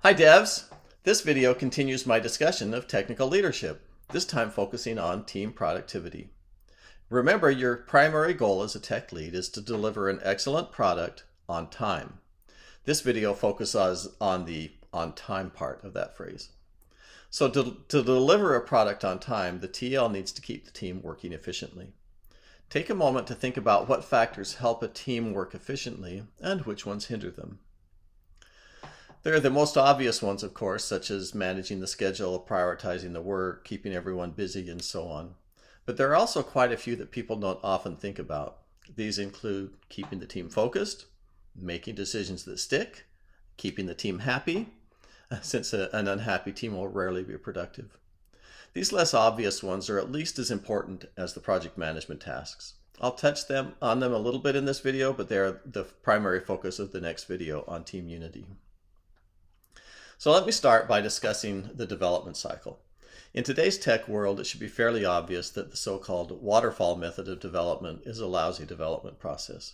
Hi devs! This video continues my discussion of technical leadership, this time focusing on team productivity. Remember, your primary goal as a tech lead is to deliver an excellent product on time. This video focuses on the on time part of that phrase. So to deliver a product on time, the TL needs to keep the team working efficiently. Take a moment to think about what factors help a team work efficiently and which ones hinder them. There are the most obvious ones, of course, such as managing the schedule, prioritizing the work, keeping everyone busy, and so on. But there are also quite a few that people don't often think about. These include keeping the team focused, making decisions that stick, keeping the team happy, since an unhappy team will rarely be productive. These less obvious ones are at least as important as the project management tasks. I'll touch on them a little bit in this video, but they're the primary focus of the next video on team unity. So let me start by discussing the development cycle. In today's tech world, it should be fairly obvious that the so-called waterfall method of development is a lousy development process.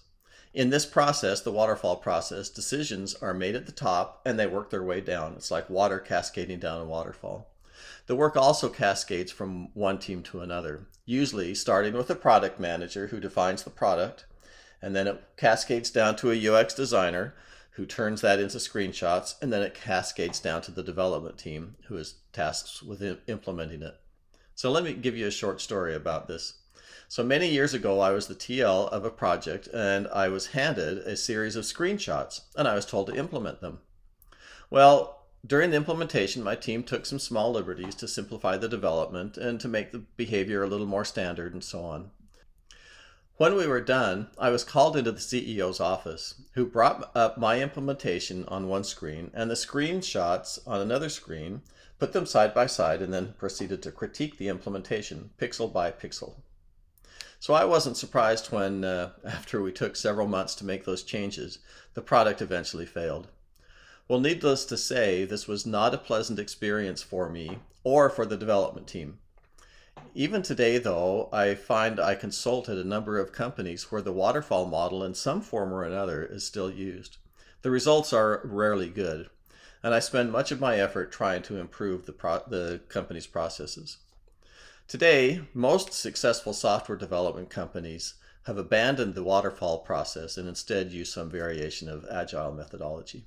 In this process, the waterfall process, decisions are made at the top and they work their way down. It's like water cascading down a waterfall. The work also cascades from one team to another, usually starting with a product manager who defines the product, and then it cascades down to a UX designer who turns that into screenshots, and then it cascades down to the development team who is tasked with implementing it. So let me give you a short story about this. So many years ago, I was the TL of a project and I was handed a series of screenshots and I was told to implement them. Well, during the implementation, my team took some small liberties to simplify the development and to make the behavior a little more standard and so on. When we were done, I was called into the CEO's office, who brought up my implementation on one screen and the screenshots on another screen, put them side by side, and then proceeded to critique the implementation, pixel by pixel. So I wasn't surprised when, after we took several months to make those changes, the product eventually failed. Well, needless to say, this was not a pleasant experience for me or for the development team. Even today, though, I find I consulted a number of companies where the waterfall model in some form or another is still used. The results are rarely good, and I spend much of my effort trying to improve the company's processes. Today, most successful software development companies have abandoned the waterfall process and instead use some variation of agile methodology.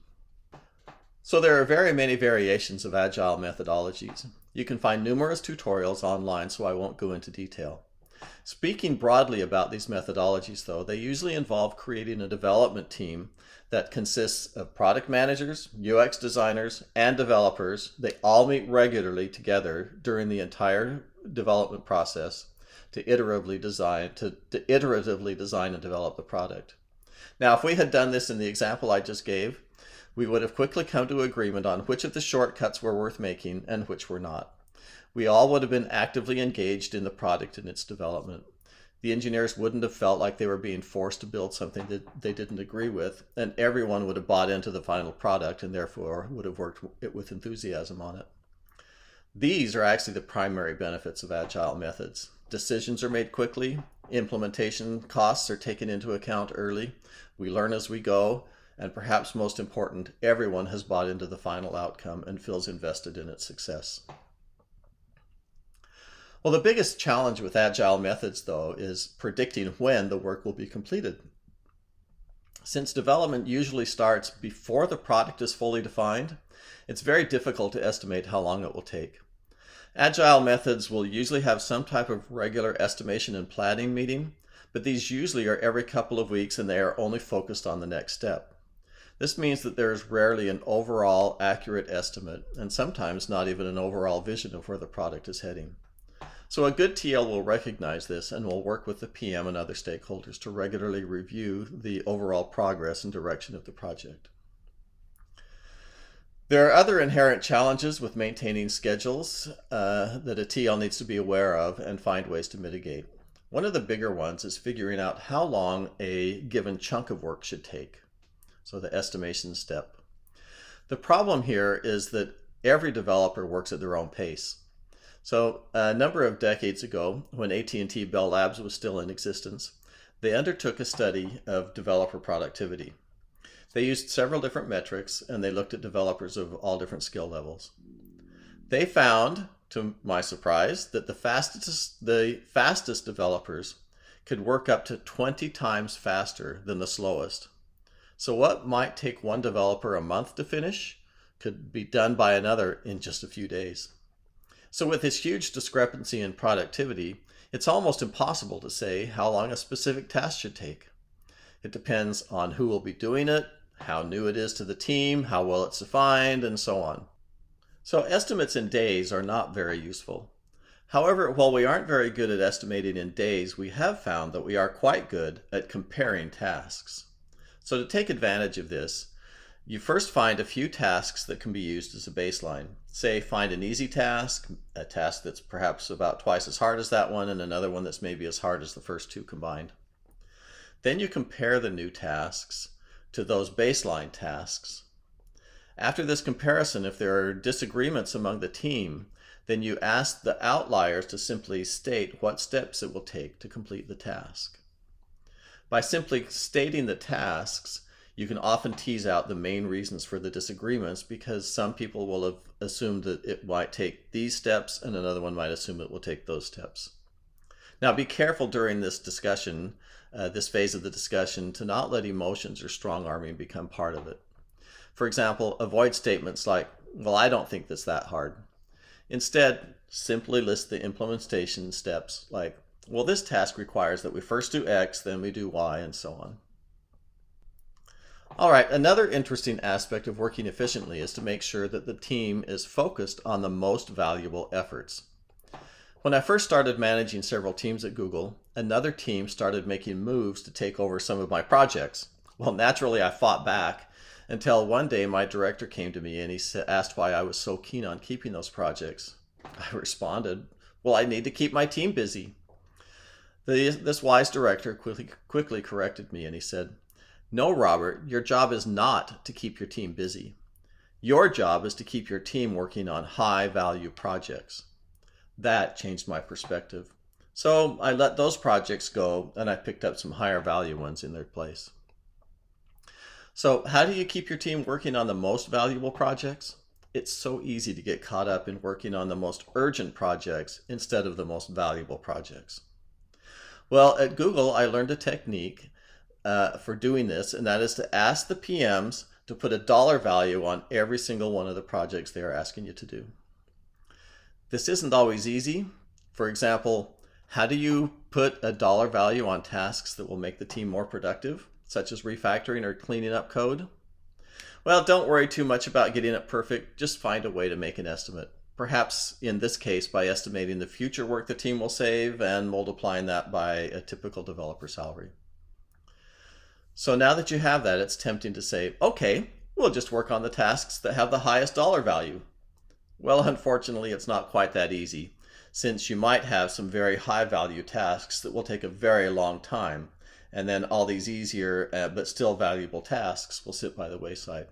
So there are very many variations of agile methodologies. You can find numerous tutorials online, so I won't go into detail. Speaking broadly about these methodologies, though, they usually involve creating a development team that consists of product managers, UX designers, and developers. They all meet regularly together during the entire development process to iteratively design and develop the product. Now, if we had done this in the example I just gave, we would have quickly come to agreement on which of the shortcuts were worth making and which were not. We all would have been actively engaged in the product and its development. The engineers wouldn't have felt like they were being forced to build something that they didn't agree with, and everyone would have bought into the final product and therefore would have worked with enthusiasm on it. These are actually the primary benefits of agile methods. Decisions are made quickly, implementation costs are taken into account early, we learn as we go, and perhaps most important, everyone has bought into the final outcome and feels invested in its success. Well, the biggest challenge with agile methods, though, is predicting when the work will be completed. Since development usually starts before the product is fully defined, it's very difficult to estimate how long it will take. Agile methods will usually have some type of regular estimation and planning meeting, but these usually are every couple of weeks and they are only focused on the next step. This means that there is rarely an overall accurate estimate, and sometimes not even an overall vision of where the product is heading. So a good TL will recognize this and will work with the PM and other stakeholders to regularly review the overall progress and direction of the project. There are other inherent challenges with maintaining schedules that a TL needs to be aware of and find ways to mitigate. One of the bigger ones is figuring out how long a given chunk of work should take. So the estimation step. The problem here is that every developer works at their own pace. So a number of decades ago, when AT&T Bell Labs was still in existence, they undertook a study of developer productivity. They used several different metrics and they looked at developers of all different skill levels. They found, to my surprise, that the fastest developers could work up to 20 times faster than the slowest. So what might take one developer a month to finish could be done by another in just a few days. So with this huge discrepancy in productivity, it's almost impossible to say how long a specific task should take. It depends on who will be doing it, how new it is to the team, how well it's defined, and so on. So estimates in days are not very useful. However, while we aren't very good at estimating in days, we have found that we are quite good at comparing tasks. So to take advantage of this, you first find a few tasks that can be used as a baseline. Say, find an easy task, a task that's perhaps about twice as hard as that one, and another one that's maybe as hard as the first two combined. Then you compare the new tasks to those baseline tasks. After this comparison, if there are disagreements among the team, then you ask the outliers to simply state what steps it will take to complete the task. By simply stating the tasks, you can often tease out the main reasons for the disagreements, because some people will have assumed that it might take these steps and another one might assume it will take those steps. Now be careful during this discussion, this phase of the discussion, to not let emotions or strong arming become part of it. For example, avoid statements like, well, I don't think that's that hard. Instead, simply list the implementation steps like, well, this task requires that we first do X, then we do Y, and so on. All right, another interesting aspect of working efficiently is to make sure that the team is focused on the most valuable efforts. When I first started managing several teams at Google, another team started making moves to take over some of my projects. Well, naturally, I fought back until one day my director came to me and he asked why I was so keen on keeping those projects. I responded, well, I need to keep my team busy. This wise director quickly corrected me and he said, no, Robert, your job is not to keep your team busy. Your job is to keep your team working on high-value projects. That changed my perspective. So I let those projects go and I picked up some higher value ones in their place. So how do you keep your team working on the most valuable projects? It's so easy to get caught up in working on the most urgent projects instead of the most valuable projects. Well, at Google, I learned a technique for doing this, and that is to ask the PMs to put a dollar value on every single one of the projects they are asking you to do. This isn't always easy. For example, how do you put a dollar value on tasks that will make the team more productive, such as refactoring or cleaning up code? Well, don't worry too much about getting it perfect. Just find a way to make an estimate. Perhaps in this case by estimating the future work the team will save and multiplying that by a typical developer salary. So now that you have that, it's tempting to say, okay, we'll just work on the tasks that have the highest dollar value. Well, unfortunately, it's not quite that easy, since you might have some very high value tasks that will take a very long time, and then all these easier but still valuable tasks will sit by the wayside.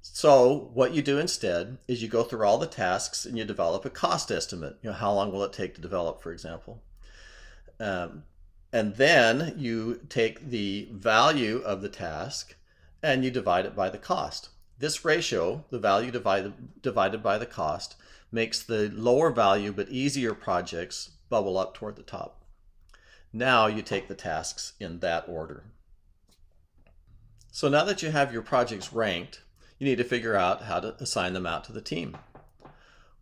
So what you do instead is you go through all the tasks and you develop a cost estimate. How long will it take to develop, for example? And then you take the value of the task and you divide it by the cost. This ratio, the value divided by the cost, makes the lower value but easier projects bubble up toward the top. Now you take the tasks in that order. So now that you have your projects ranked, you need to figure out how to assign them out to the team.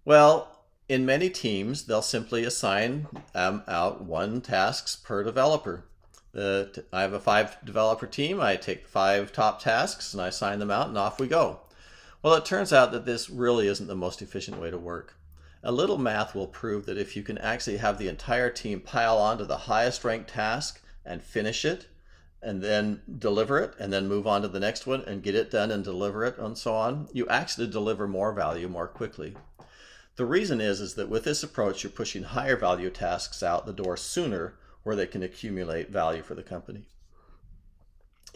Well, in many teams, they'll simply assign out 1 tasks per developer. I have a 5 developer team. I take the 5 top tasks and I assign them out and off we go. Well, it turns out that this really isn't the most efficient way to work. A little math will prove that if you can actually have the entire team pile onto the highest ranked task and finish it, and then deliver it, and then move on to the next one and get it done and deliver it, and so on, you actually deliver more value more quickly. The reason is that with this approach, you're pushing higher value tasks out the door sooner, where they can accumulate value for the company.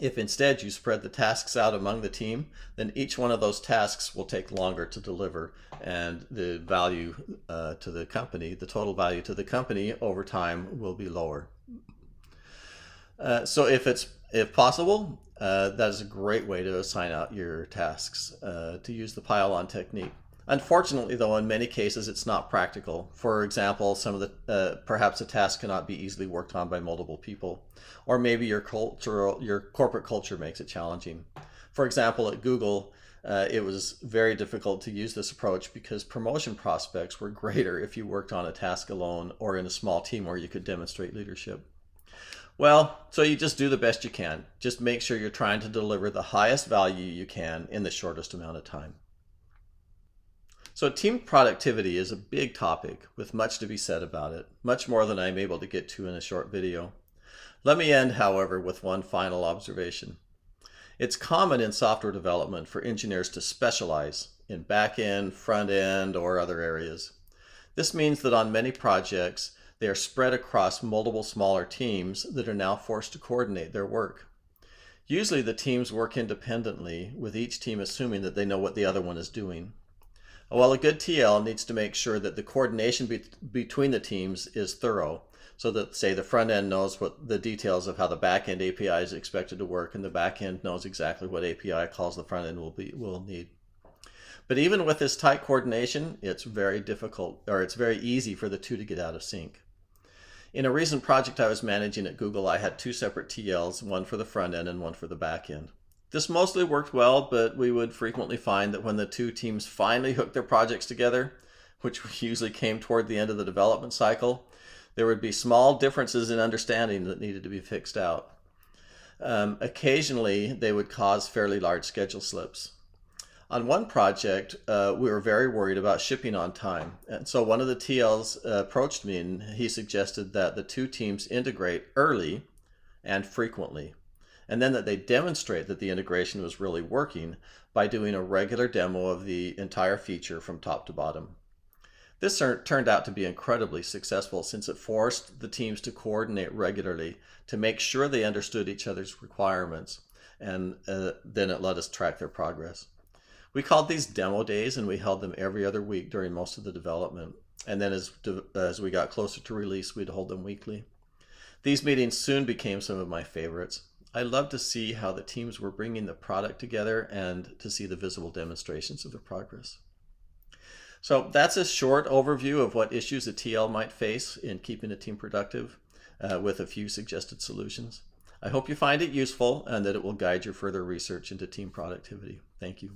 If instead you spread the tasks out among the team, then each one of those tasks will take longer to deliver, and the value to the company, the total value to the company over time will be lower. So if possible, that is a great way to assign out your tasks, to use the pile-on technique. Unfortunately, though, in many cases, it's not practical. For example, some of the perhaps a task cannot be easily worked on by multiple people, or maybe your corporate culture makes it challenging. For example, at Google, it was very difficult to use this approach because promotion prospects were greater if you worked on a task alone or in a small team where you could demonstrate leadership. Well, so you just do the best you can. Just make sure you're trying to deliver the highest value you can in the shortest amount of time. So team productivity is a big topic with much to be said about it, much more than I'm able to get to in a short video. Let me end, however, with one final observation. It's common in software development for engineers to specialize in back-end, front-end, or other areas. This means that on many projects, they are spread across multiple smaller teams that are now forced to coordinate their work. Usually the teams work independently, with each team assuming that they know what the other one is doing. While a good TL needs to make sure that the coordination between the teams is thorough, so that, say, the front end knows what the details of how the back end API is expected to work, and the back end knows exactly what API calls the front end will need. But even with this tight coordination, it's very difficult, or it's very easy for the two to get out of sync. In a recent project I was managing at Google, I had two separate TLs, one for the front end and one for the back end. This mostly worked well, but we would frequently find that when the two teams finally hooked their projects together, which usually came toward the end of the development cycle, there would be small differences in understanding that needed to be fixed out. Occasionally, they would cause fairly large schedule slips. On one project, we were very worried about shipping on time. And so one of the TLs approached me and he suggested that the two teams integrate early and frequently, and then that they demonstrate that the integration was really working by doing a regular demo of the entire feature from top to bottom. This turned out to be incredibly successful since it forced the teams to coordinate regularly to make sure they understood each other's requirements, and then it let us track their progress. We called these demo days, and we held them every other week during most of the development. And then as we got closer to release, we'd hold them weekly. These meetings soon became some of my favorites. I loved to see how the teams were bringing the product together and to see the visible demonstrations of the progress. So that's a short overview of what issues a TL might face in keeping a team productive, with a few suggested solutions. I hope you find it useful and that it will guide your further research into team productivity. Thank you.